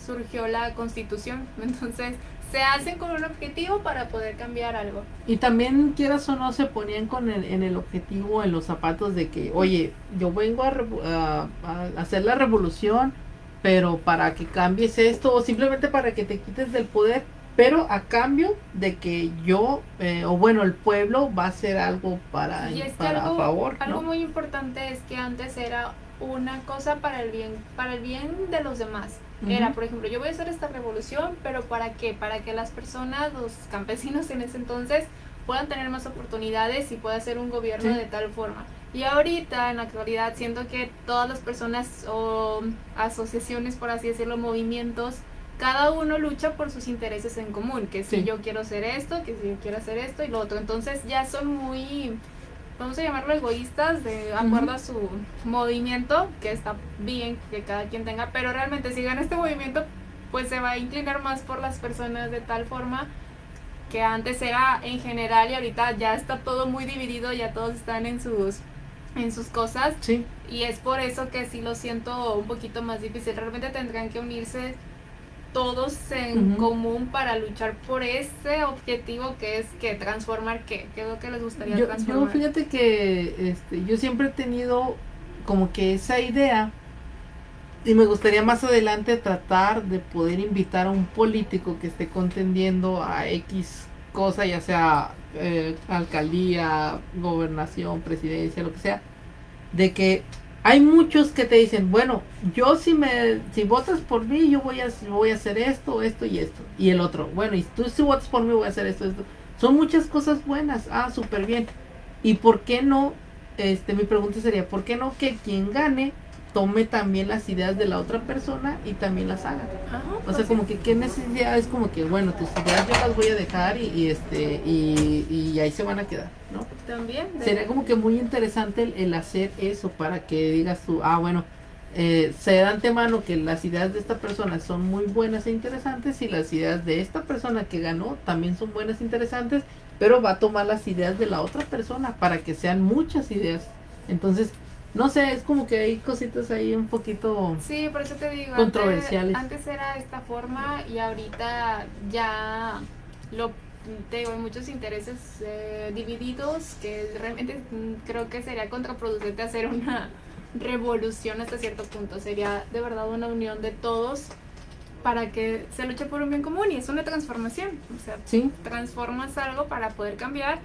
surgió la constitución, entonces se hacen con un objetivo para poder cambiar algo. Y también, quieras o no, se ponían en el objetivo, en los zapatos de que, oye, yo vengo a hacer la revolución, pero para que cambies esto, o simplemente para que te quites del poder, pero a cambio de que yo, el pueblo va a hacer algo para a favor. Algo muy importante es que antes era una cosa para el bien de los demás. Era, por ejemplo, yo voy a hacer esta revolución, pero ¿para qué? Para que las personas, los campesinos en ese entonces, puedan tener más oportunidades y pueda hacer un gobierno de tal forma. Y ahorita, en la actualidad, siento que todas las personas o asociaciones, por así decirlo, movimientos, cada uno lucha por sus intereses en común, que si yo quiero hacer esto, que si yo quiero hacer esto y lo otro. Entonces ya son muy, vamos a llamarlo egoístas, de acuerdo a su movimiento, que está bien que cada quien tenga, pero realmente si gana este movimiento, pues se va a inclinar más por las personas de tal forma que antes era en general y ahorita ya está todo muy dividido, ya todos están en sus cosas. Y es por eso que sí lo siento un poquito más difícil. Realmente tendrán que unirse todos en Ujú. común para luchar por ese objetivo que es que transformar qué es lo que les gustaría Yo transformar. fíjate que yo siempre he tenido como que esa idea y me gustaría más adelante tratar de poder invitar a un político que esté contendiendo a X cosa, ya sea alcaldía, gobernación, presidencia, lo que sea, de que hay muchos que te dicen, bueno, yo si votas por mí, yo voy a hacer esto, esto y esto. Y el otro, bueno, y tú si votas por mí, voy a hacer esto, esto. Son muchas cosas buenas, súper bien. ¿Y por qué no? Mi pregunta sería, ¿por qué no que quien gane tome también las ideas de la otra persona y también las haga? Ajá, O pues sea, sí, como que qué necesidad es como que, bueno, tus ideas yo las voy a dejar y ahí se van a quedar, ¿no? también. Sería como que muy interesante el hacer eso para que digas tú, bueno, sé de antemano que las ideas de esta persona son muy buenas e interesantes y las ideas de esta persona que ganó también son buenas e interesantes, pero va a tomar las ideas de la otra persona para que sean muchas ideas. Entonces, no sé, es como que hay cositas ahí un poquito Sí, por eso te digo, controversiales. antes era de esta forma y ahorita ya lo te digo, hay muchos intereses divididos que realmente creo que sería contraproducente hacer una revolución hasta cierto punto. Sería de verdad una unión de todos para que se luche por un bien común y es una transformación. O sea, Sí, transformas algo para poder cambiar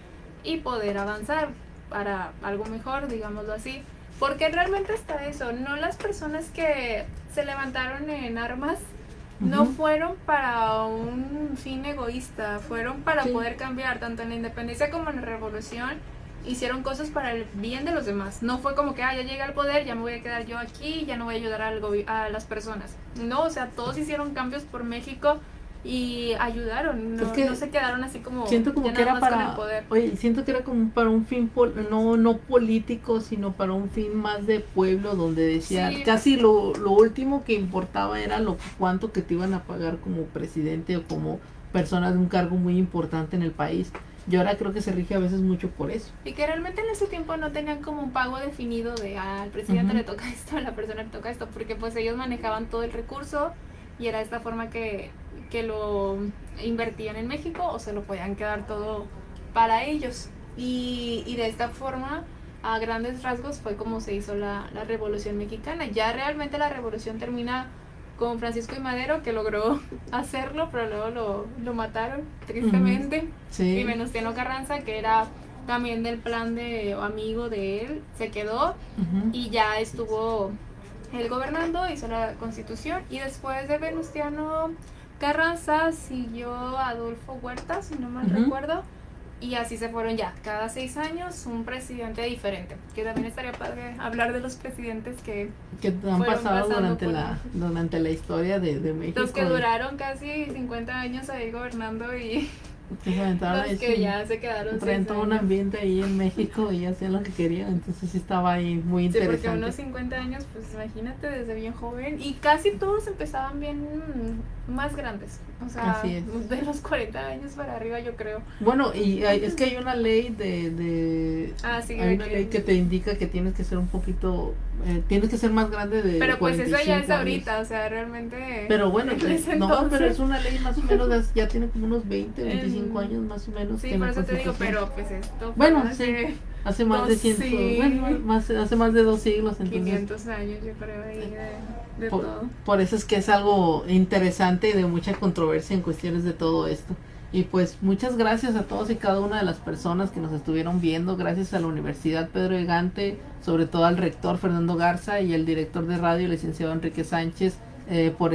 y poder avanzar para algo mejor, digámoslo así. Porque realmente está eso, no las personas que se levantaron en armas no ujú, fueron para un fin egoísta, fueron para sí, poder cambiar, tanto en la independencia como en la revolución, hicieron cosas para el bien de los demás. No fue como que, ya llegué al poder, ya me voy a quedar yo aquí, ya no voy a ayudar a las personas. No, o sea, todos hicieron cambios por México y ayudaron, es no, que no se quedaron así como siento como ya que nada era más con el para, poder. oye, siento que era como para un fin, no político, sino para un fin más de pueblo, donde decía, Sí, casi lo último que importaba era cuánto que te iban a pagar como presidente o como persona de un cargo muy importante en el país. Yo ahora creo que se rige a veces mucho por eso. y que realmente en ese tiempo no tenían como un pago definido de al presidente Ujú. le toca esto, a la persona le toca esto, porque pues ellos manejaban todo el recurso y era de esta forma que lo invertían en México o se lo podían quedar todo para ellos. Y de esta forma, a grandes rasgos, fue como se hizo la Revolución Mexicana. Ya realmente la revolución termina con Francisco y Madero, que logró hacerlo, pero luego lo mataron, Ujú. tristemente. Y Sí. Venustiano Carranza, que era también del plan de o amigo de él, se quedó Ujú. y ya estuvo él gobernando, hizo la constitución y después de Venustiano Carranza siguió Adolfo Huerta, si no mal Ujú. recuerdo, y así se fueron ya, cada 6 años un presidente diferente, que también estaría padre hablar de los presidentes que Que han fueron pasado pasando por durante la historia de los que México. duraron casi 50 años ahí gobernando y Que se aventaron los ahí que ya se quedaron traen 6 todo un años. ambiente ahí en México y hacían lo que querían, entonces sí estaba ahí muy Sí, porque interesante. unos 50 años, pues imagínate desde bien joven. Y casi todos empezaban bien más grandes. O sea, Así es. de los 40 años para arriba, yo creo. Bueno, y es que hay una ley Sí, hay de una ley que te indica que tienes que ser un poquito, tienes que ser más grande de pero pues eso ya 45 es años. ahorita, o sea, realmente. Pero bueno, En ese no, entonces, pero es una ley más o menos, ya tiene como unos 20, 25 años más o menos sí, que en por la eso te digo, Constitución. pero pues esto fue Bueno, sí, hace hace más de 100, bueno, hace más de 2 siglos, entonces 500 años, yo creo, ahí de todo. por eso es que es algo interesante y de mucha controversia en cuestiones de todo esto. Y pues muchas gracias a todos y cada una de las personas que nos estuvieron viendo, gracias a la Universidad Pedro de Gante, sobre todo al rector Fernando Garza y el director de radio, licenciado Enrique Sánchez, por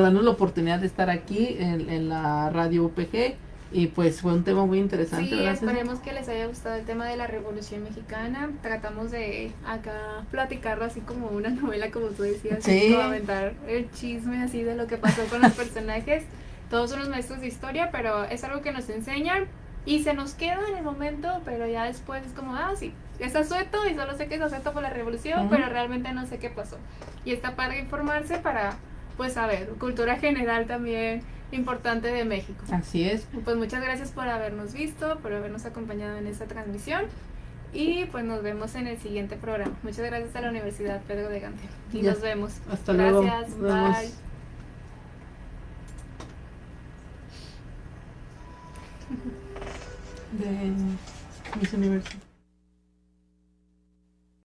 darnos la oportunidad de estar aquí en la radio UPG. Y pues fue un tema muy interesante, Sí, ¿verdad, César? esperemos que les haya gustado el tema de la Revolución Mexicana. Tratamos de acá platicarlo así como una novela, como tú decías, Sí. como aventar el chisme así de lo que pasó con los personajes. Todos son los maestros de historia, pero es algo que nos enseñan y se nos queda en el momento, pero ya después es como, sí, es asueto y solo sé que es asueto por la Revolución, pero realmente no sé qué pasó. Y está padre informarse para, pues, saber, cultura general también importante de México. Así es. Pues muchas gracias por habernos visto, por habernos acompañado en esta transmisión y pues nos vemos en el siguiente programa. Muchas gracias a la Universidad Pedro de Gante y nos vemos. Hasta luego. Gracias, Nos vemos. bye. Miss Universo.